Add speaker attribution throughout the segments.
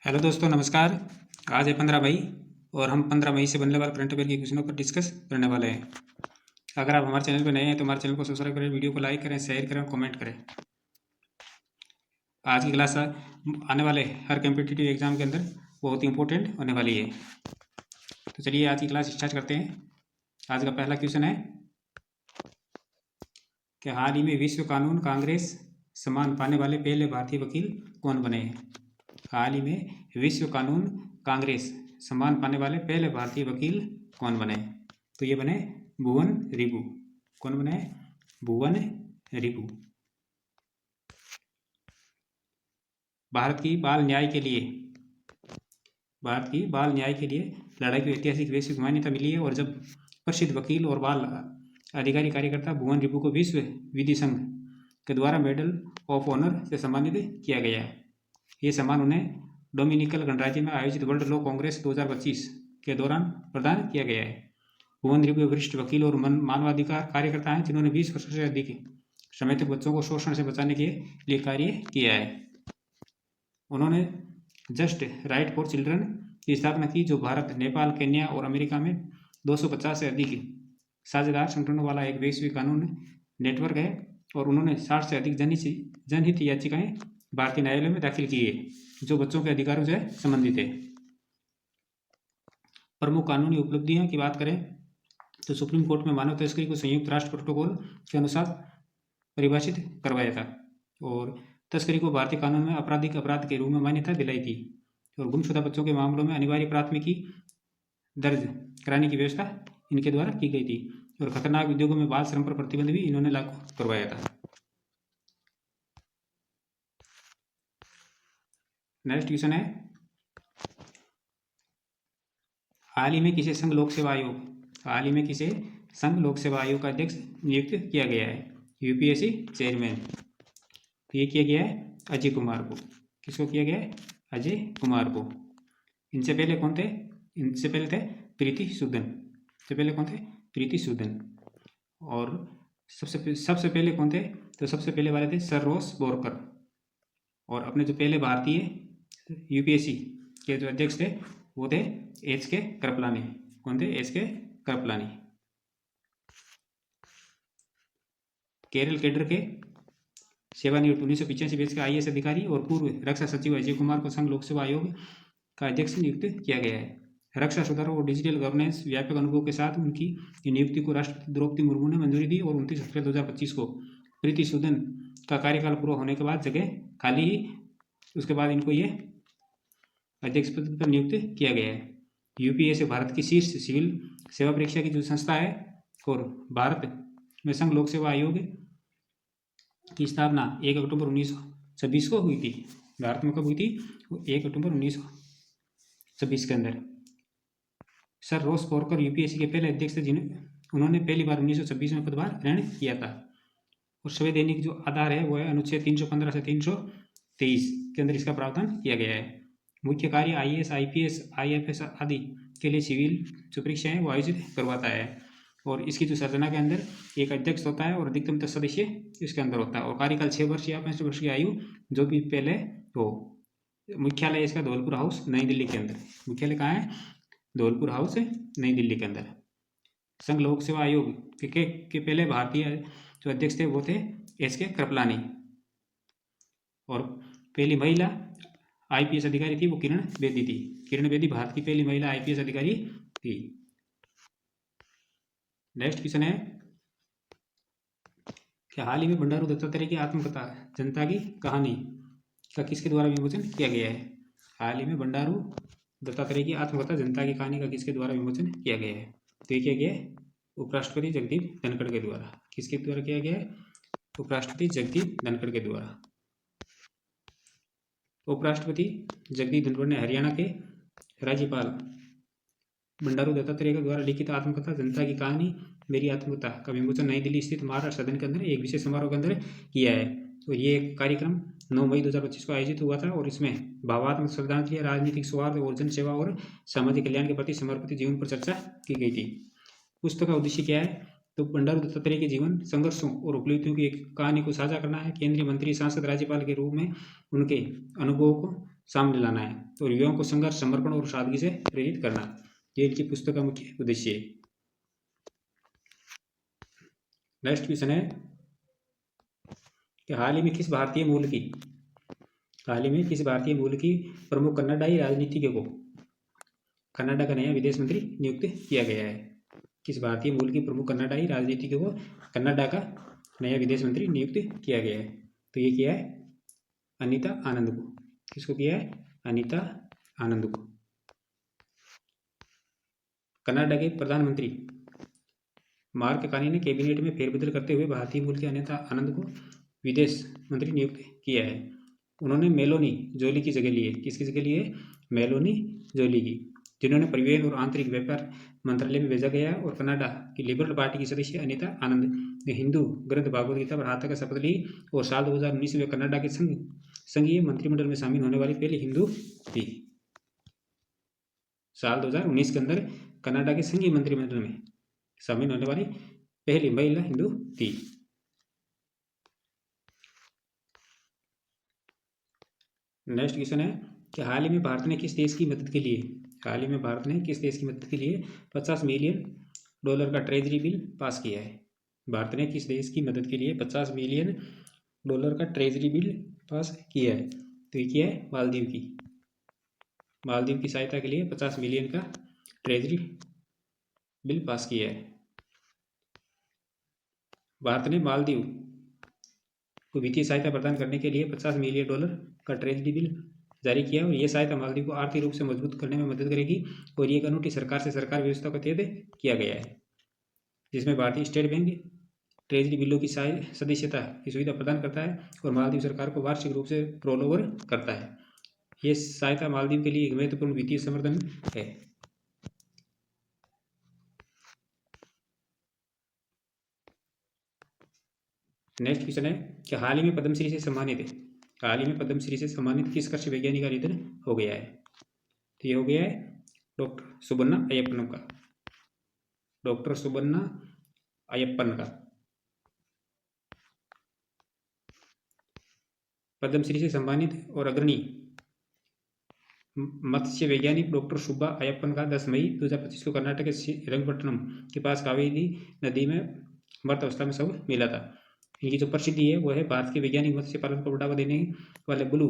Speaker 1: Hello दोस्तों, नमस्कार। आज है 15 मई और हम 15 मई से बनने वाले करंट अफेयर के क्वेश्चनों पर डिस्कस करने वाले हैं। अगर आप हमारे चैनल पर नए हैं तो हमारे चैनल को सब्सक्राइब करें, वीडियो को लाइक करें, शेयर करें और कमेंट करें। आज की क्लास आने वाले हर कम्पिटिटिव एग्जाम के अंदर बहुत ही इंपॉर्टेंट होने वाली है। तो चलिए आज की क्लास स्टार्ट करते हैं। आज का पहला क्वेश्चन है कि हाल ही में विश्व कानून कांग्रेस सम्मान पाने वाले पहले भारतीय वकील कौन बने हैं। हाल ही में विश्व कानून कांग्रेस सम्मान पाने वाले पहले भारतीय वकील कौन बने। तो ये बने भुवन रिबू। कौन बने? भुवन रिबू। भारत की बाल न्याय के लिए लड़ाई को ऐतिहासिक वैश्विक मान्यता मिली है और जब प्रसिद्ध वकील और बाल अधिकारी कार्यकर्ता भुवन रिबू को विश्व विधि संघ के द्वारा मेडल ऑफ ऑनर से सम्मानित किया गया है। ये सम्मान उन्हें डोमिनिकन गणराज्य में आयोजित वर्ल्ड लॉ कांग्रेस 2025 के दौरान प्रदान किया गया है। भुवन रिबू वरिष्ठ वकील और मानवाधिकार कार्यकर्ता हैं जिन्होंने 20 वर्षों से अधिक समय तक बच्चों को शोषण से बचाने के लिए कार्य किया है। उन्होंने जस्ट राइट फॉर चिल्ड्रन की स्थापना की, जो भारत, नेपाल, केन्या और अमेरिका में 250 से अधिक साझेदार संगठनों वाला एक वैश्विक कानून नेटवर्क है। और उन्होंने 60 से अधिक जनहित याचिकाएं भारतीय न्यायालय में दाखिल की है जो बच्चों के अधिकारों से संबंधित है। प्रमुख कानूनी उपलब्धियों की बात करें तो सुप्रीम कोर्ट में मानव तस्करी को संयुक्त राष्ट्र प्रोटोकॉल के अनुसार परिभाषित करवाया था और तस्करी को भारतीय कानून में आपराधिक अपराध के रूप में मान्यता दिलाई थी। और गुमशुदा बच्चों के मामलों में अनिवार्य प्राथमिकी दर्ज कराने की व्यवस्था इनके द्वारा की गई थी। और खतरनाक उद्योगों में बाल श्रम पर प्रतिबंध भी इन्होंने लागू करवाया था। नेक्स्ट क्वेश्चन है, हाल ही में किसे संघ लोक सेवा आयोग का अध्यक्ष नियुक्त किया गया है। UPSC chairman. तो ये किया गया है अजय कुमार को। किसको किया गया है? अजय कुमार को। इनसे पहले कौन थे? इनसे पहले थे प्रीति सूदन। और सबसे पहले कौन थे? तो सबसे पहले वाले थे सर रोस बोरकर। और अपने जो पहले भारतीय यूपीएससी के जो अध्यक्ष थे वो थे एच.के. कृपलानी। कौन थे? एच.के. कृपलानी। केरल कैडर के सेवानिवृत्त 1985 बैच के आईएएस अधिकारी और पूर्व रक्षा सचिव अजय कुमार को संघ लोक सेवा आयोग का अध्यक्ष नियुक्त किया गया है। रक्षा सुधार और डिजिटल गवर्नेंस व्यापक अनुभव के साथ उनकी नियुक्ति को राष्ट्रपति द्रौपदी मुर्मू ने मंजूरी दी और 29 अप्रैल 2025 को प्रीति सूदन का कार्यकाल पूरा होने के बाद जगह खाली ही उसके बाद इनको ये अध्यक्ष पद पर नियुक्त किया गया है। यूपीएससी भारत की शीर्ष सिविल सेवा परीक्षा की जो संस्था है और भारत में संघ लोक सेवा आयोग की स्थापना 1 अक्टूबर 1926 को हुई थी। भारत में कब हुई थी? 1 अक्टूबर 1926 के अंदर। सर रोस बोरकर यूपीएससी के पहले अध्यक्ष थे उन्होंने पहली बार 1926 में पदभार ग्रहण किया था। और संवैधानिक जो आधार है वो है अनुच्छेद 315 से 323 के अंदर इसका प्रावधान किया गया है। मुख्य कार्य आईएएस, आईपीएस, आईएफएस आदि के लिए सिविल जो परीक्षा है वो आयोजित करवाता है। और इसकी जो संरचना के अंदर एक अध्यक्ष होता है और अधिकतम 10 सदस्य इसके अंदर होता है। और कार्यकाल 6 वर्ष या 65 वर्ष की आयु जो भी पहले हो। मुख्यालय इसका धौलपुर हाउस नई दिल्ली के अंदर। मुख्यालय कहाँ है? धौलपुर हाउस नई दिल्ली के अंदर। संघ लोक सेवा आयोग के पहले भारतीय जो अध्यक्ष थे वो थे एच.के. कृपलानी। और पहली महिला आईपीएस अधिकारी थी वो किरण बेदी थी। किरण बेदी भारत की पहली महिला आईपीएस अधिकारी थी। नेक्स्ट क्वेश्चन है कि हाल ही में बंडारू दत्तात्रेय की आत्मकथा जनता की कहानी का किसके द्वारा विमोचन किया गया है। हाल ही में बंडारू दत्तात्रेय की आत्मकथा जनता की कहानी का किसके द्वारा विमोचन किया गया है। तो ये किया गया है उपराष्ट्रपति जगदीप धनखड़ के द्वारा। किसके द्वारा किया गया है? उपराष्ट्रपति जगदीप धनखड़ के द्वारा। उपराष्ट्रपति जगदीप धनखड़ ने हरियाणा के राज्यपाल बंडारू दत्तात्रेय के द्वारा लिखित आत्मकथा जनता की कहानी मेरी आत्मकथा का विमोचन नई दिल्ली स्थित महाराष्ट्र सदन के अंदर एक विशेष समारोह के अंदर किया है। तो ये कार्यक्रम 9 मई 2025 को आयोजित हुआ था और इसमें भावात्मक श्रद्धांजलि, राजनीतिक सौहार्द और जन सेवा और सामाजिक कल्याण के प्रति समर्पित जीवन पर चर्चा की गई थी। पुस्तक का उद्देश्य क्या है? तो बंडारू दत्तात्रेय के जीवन, संघर्षों और उपलब्धियों की एक कहानी को साझा करना है। केंद्रीय मंत्री, सांसद, राज्यपाल के रूप में उनके अनुभवों को सामने लाना है और युवाओं को संघर्ष, समर्पण और सादगी से प्रेरित करना। ये इनकी पुस्तक का मुख्य उद्देश्य है। नेक्स्ट क्वेश्चन है कि हाल ही में किस भारतीय मूल की प्रमुख कन्नाडाई राजनीतिज्ञ को कनाडा का नया विदेश मंत्री नियुक्त किया गया है? किस भारतीय मूल की प्रमुख कन्नाडाई राजनीतिज्ञ को कनाडा का नया विदेश मंत्री नियुक्त किया गया है? तो ये किया है अनीता आनंद को। किसको किया है? अनीता आनंद को। कनाडा के प्रधानमंत्री मार्क कार्नी ने कैबिनेट में फेरबदल करते हुए भारतीय मूल के अनीता आनंद को विदेश मंत्री नियुक्त किया है। उन्होंने मेलोनी जोली की जगह ली है। किसकी जगह ली है? मेलोनी जोली की, जिन्होंने परिवहन और आंतरिक व्यापार मंत्रालय में भेजा गया। और कनाडा की लिबरल पार्टी की सदस्य अनीता आनंद ने हिंदू ग्रंथ भागवत गीता पर हाथ का शपथ ली और साल 2019 में कनाडा के संघीय मंत्रिमंडल में शामिल होने वाली पहली हिंदू थी। साल 2019 के अंदर कनाडा के संघीय मंत्रिमंडल में शामिल होने वाली पहली महिला हिंदू थी। नेक्स्ट क्वेश्चन है कि हाल ही में भारत ने किस देश की मदद के लिए $50 मिलियन का ट्रेजरी बिल पास किया है? भारत ने किस देश की मदद के लिए $50 मिलियन का ट्रेजरी बिल पास किया है? तो ये किया है मालदीव की सहायता के लिए 50 मिलियन का ट्रेजरी बिल पास किया है। भारत ने मालदीव को वित्तीय सहायता प्रदान करने के लिए $50 मिलियन का ट्रेजरी बिल जारी किया और यह सहायता मालदीव को आर्थिक रूप से मजबूत करने में मदद करेगी। और ये कानूनी सरकार से सरकार व्यवस्था को तहत किया गया है, जिसमें भारतीय स्टेट बैंक ट्रेजरी बिलों की सदस्यता की सुविधा प्रदान करता है और मालदीव सरकार को वार्षिक रूप से रोल ओवर करता है। ये सहायता मालदीव के लिए एक महत्वपूर्ण वित्तीय समर्थन है। नेक्स्ट क्वेश्चन है कि हाल ही में पद्मश्री से सम्मानित किस कृषि वैज्ञानिक का निधन हो गया है? तो ये हो गया है डॉक्टर सुबन्ना अयप्पन का। पद्मश्री से सम्मानित और अग्रणी मत्स्य वैज्ञानिक डॉक्टर सुब्बा अयप्पन का 10 मई 2025 को कर्नाटक के श्रीरंगपट्टनम के पास कावेरी नदी में मृत अवस्था में शव मिला था। इनकी जो प्रसिद्धि है वो है भारत के वैज्ञानिक मत्स्य पालन को बढ़ावा देने वाले ब्लू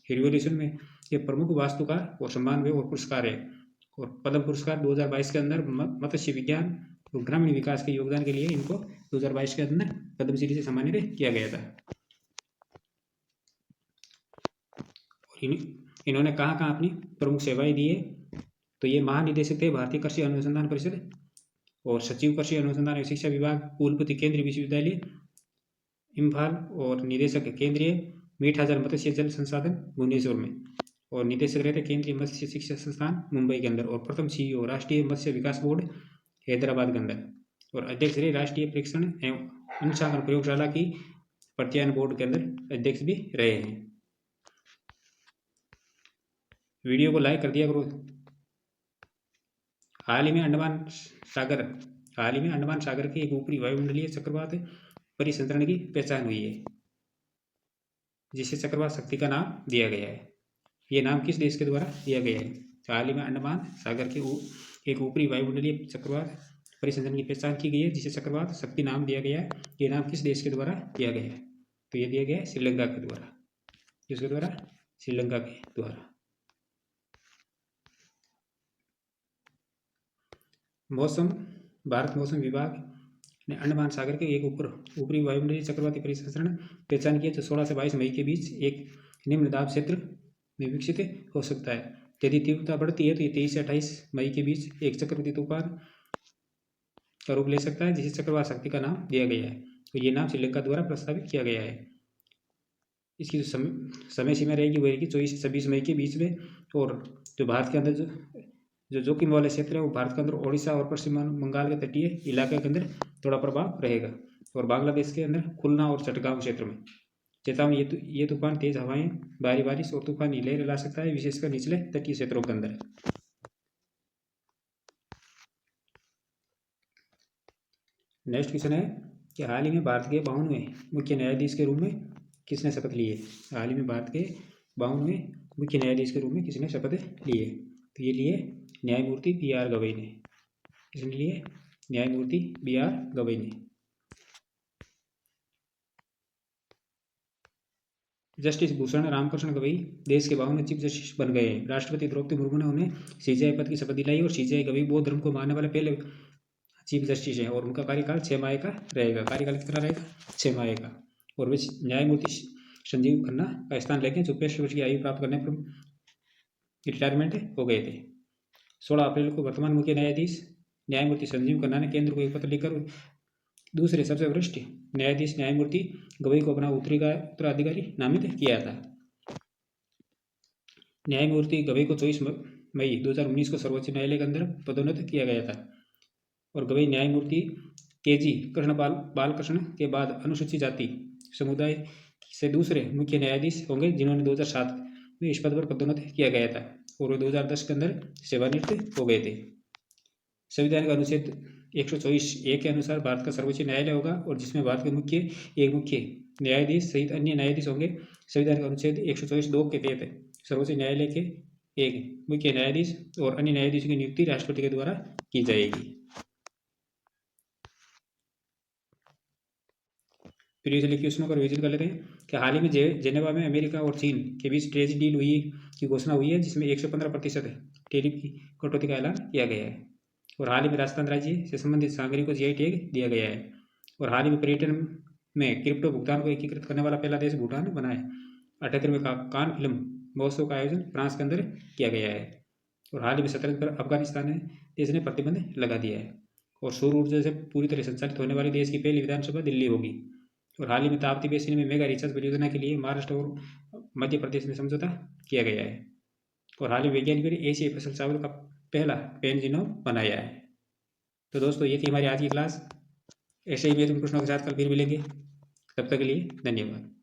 Speaker 1: रिवोल्यूशन में ये प्रमुख वास्तुकार और सम्मान वे और पुरस्कार है। और पद्म पुरस्कार 2022 के अंदर मत्स्य विज्ञान और ग्रामीण विकास के योगदान के लिए इनको 2022 के अंदर पद्मश्री से सम्मानित किया गया था। इन्होंने कहाँ अपनी प्रमुख सेवाएं दी है? तो ये महानिदेशक थे भारतीय कृषि अनुसंधान परिषद और सचिव कृषि अनुसंधान एवं शिक्षा विभाग, कुलपति केंद्रीय विश्वविद्यालय इम्फाल और निदेशक केंद्रीय मीठा जल मत्स्य जल संसाधन भुवनेश्वर में। और निदेशक रहते केंद्रीय मत्स्य शिक्षा संस्थान मुंबई के अंदर। और प्रथम CEO राष्ट्रीय मत्स्य विकास बोर्ड हैदराबाद के अंदर। और अध्यक्ष रहे राष्ट्रीय परीक्षण एवं अनुशासन प्रयोगशाला की प्रत्यायन बोर्ड के अंदर अध्यक्ष भी रहे हैं। वीडियो को लाइक कर दिया करो। हाल ही में अंडमान सागर के एक ऊपरी वायुमंडलीय चक्रवात परिसंचरण की पहचान हुई है, जिसे चक्रवात शक्ति का नाम दिया गया है। ये नाम किस देश के द्वारा दिया गया है? हाल ही में अंडमान सागर के एक ऊपरी वायुमंडलीय चक्रवात परिसंचरण की पहचान की गई है, जिसे चक्रवात शक्ति नाम दिया गया है। ये नाम किस देश के द्वारा दिया गया है? तो ये दिया गया है श्रीलंका के द्वारा। किसके द्वारा? श्रीलंका के द्वारा। भारत मौसम विभाग ने अंडमान सागर के एक ऊपरी वायुमंडलीय चक्रवाती परिसंचरण पहचान किया, जो 16 से 22 मई के बीच एक निम्न दाब क्षेत्र में विकसित हो सकता है। यदि तीव्रता बढ़ती है तो ये 23 से 28 मई के बीच एक चक्रवाती तूफान का रूप ले सकता है, जिसे चक्रवात शक्ति का नाम दिया गया है। तो ये नाम श्रीलंका द्वारा प्रस्तावित किया गया है। इसकी जो समय सीमा रहेगी वो रहेगी 24 से 26 मई के बीच में। और जो भारत के अंदर जो जोखिम वाले क्षेत्र है वो भारत के अंदर ओडिशा और पश्चिम बंगाल के तटीय इलाके के अंदर थोड़ा प्रभाव रहेगा। और बांग्लादेश के अंदर खुलना और चटगांव क्षेत्र में चेतावनी, ये तूफान तेज हवाएं, भारी बारिश और तूफानी लहरें ला सकता है, विशेषकर निचले तटीय क्षेत्रों के अंदर। नेक्स्ट क्वेश्चन है कि हाल ही में भारत के 52वें मुख्य न्यायाधीश के रूप में किसने शपथ ली है? हाल ही में भारत के 52वें मुख्य न्यायाधीश के रूप में किसने शपथ लिए? तो ये लिए न्यायमूर्ति B.R. गवई ने। किसने लिए? न्यायमूर्ति B.R. गवई ने। जस्टिस भूषण रामकृष्ण गवई देश के 52वें चीफ जस्टिस बन गए हैं। राष्ट्रपति द्रौपदी मुर्मू ने उन्हें CJI पद की शपथ दिलाई और CJI गवई बौद्ध धर्म को मानने वाले पहले चीफ जस्टिस हैं और उनका कार्यकाल 6 माह का रहेगा। कार्यकाल कितना रहेगा? 6 माह का। और वे न्यायमूर्ति संजीव खन्ना का स्थान लेके जो 65 वर्ष की आयु प्राप्त करने पर रिटायरमेंट हो गए थे। 16 अप्रैल को वर्तमान मुख्य न्यायाधीश न्यायमूर्ति संजीव खन्ना ने केंद्र को एक पत्र लिखकर दूसरे सबसे वरिष्ठ न्यायाधीश न्यायमूर्ति गवई को अपना उत्तराधिकारी नामित किया था। न्यायमूर्ति गवई को 24 मई 2019 को सर्वोच्च न्यायालय के अंदर पदोन्नत किया गया था और गवई न्यायमूर्ति KG कृष्ण बालकृष्ण के बाद अनुसूचित जाति समुदाय से दूसरे मुख्य न्यायाधीश होंगे जिन्होंने 2007 में इस पद पर पदोन्नत किया गया था और वे 2010 के अंदर सेवानिवृत्त हो गए थे। संविधान का अनुच्छेद 124(a) के अनुसार भारत का सर्वोच्च न्यायालय होगा और जिसमें भारत के एक मुख्य न्यायाधीश सहित अन्य न्यायाधीश होंगे। संविधान के अनुच्छेद 124(2) के तहत सर्वोच्च न्यायालय के एक मुख्य न्यायाधीश और अन्य न्यायाधीशों की नियुक्ति राष्ट्रपति के द्वारा की जाएगी। प्रीवियसली क्वेश्चनों का रिवीजन कर लेते हैं कि हाल ही में जेनेवा में अमेरिका और चीन के बीच ट्रेड डील हुई की घोषणा हुई है जिसमें 115% टैरिफ की कटौती का ऐलान किया गया है। और हाल ही में राजस्थान राज्य से संबंधित सामग्री को GI टैग दिया गया है। और हाल ही में पर्यटन में क्रिप्टो भुगतान को एकीकृत करने वाला पहला देश भूटान बना है। 78वें कान फिल्म महोत्सव का आयोजन फ्रांस के अंदर किया गया है। और हाल ही में शतरंज पर अफगानिस्तान देश ने प्रतिबंध लगा दिया है। और सौर ऊर्जा से पूरी तरह संचालित होने वाली देश की पहली विधानसभा दिल्ली होगी। और हाल ही में ताप्ती बेसिन में मेगा रिचार्ज परियोजना के लिए महाराष्ट्र और मध्य प्रदेश में समझौता किया गया है। और हाल ही वैज्ञानिकों ने एशियाई फसल चावल का पहला पेन जीनोम बनाया है। तो दोस्तों ये थी हमारी आज की क्लास। ऐसे ही महत्वपूर्ण प्रश्नों के साथ कल फिर मिलेंगे। तब तक के लिए धन्यवाद।